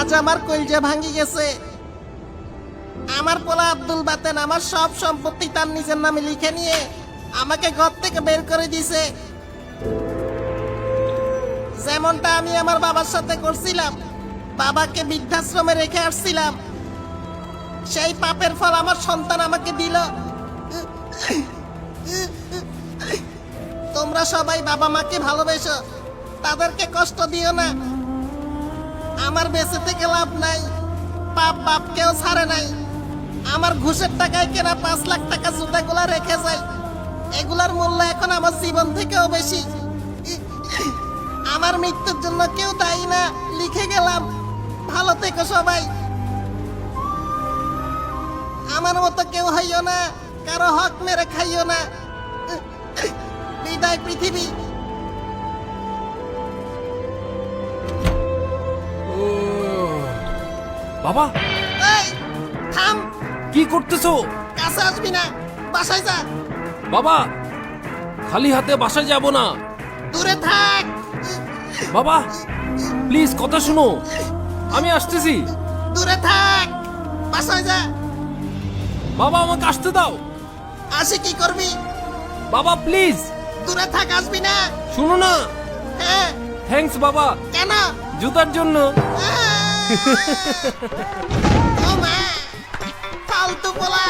আজ আমার কলজা ভাঙি গেছে। আমার পোলা আব্দুল বাতেন আমার সব সম্পত্তি তার নিজের নামে লিখে নিয়ে আমাকে ঘর থেকে বের করে দিয়েছে। যেমনটা আমি আমার বাবার সাথে করছিলাম, বাবাকে বৃদ্ধাশ্রমে রেখে আসছিলাম, সেই পাপের ফল আমার সন্তান আমাকে দিল। তোমরা সবাই বাবা মাকে ভালোবেসো, তাদেরকে কষ্ট দিও না। আমার বেঁচে থেকে লাভ নাই, বাপ বাপকেও ছাড়ে নাই। আমার ঘুষের টাকায় কেনা 5 লাখ টাকা জুতাগুলা রেখে যায়, এগুলার মূল্য এখন আমার জীবন থেকেও বেশি। আমার মৃত্যুর জন্য কেউ দায়ী না, লিখে গেলাম। ভালো থেকো সবাই। আমার মতো কেউ হইও না, কারো হক মেরে খাইও না। বিদায় পৃথিবী। বাবা, এই থাম, কি করতেছো? কাছে আসবি না, বাসায় যা। বাবা, খালি হাতে বাসায় যাব না। দূরে থাক। বাবা প্লিজ কথা শুনো, আমি আসতেছি। দূরে থাক, বাসায় যা। বাবা আমাকে আসতে দাও। আসি কি করবি? বাবা প্লিজ দূরে থাক, আসবি না। শুনো না। হ্যাঁ, থ্যাঙ্কস বাবা, কেন? জুতার জন্য। ও মা, ফালতু পোলা।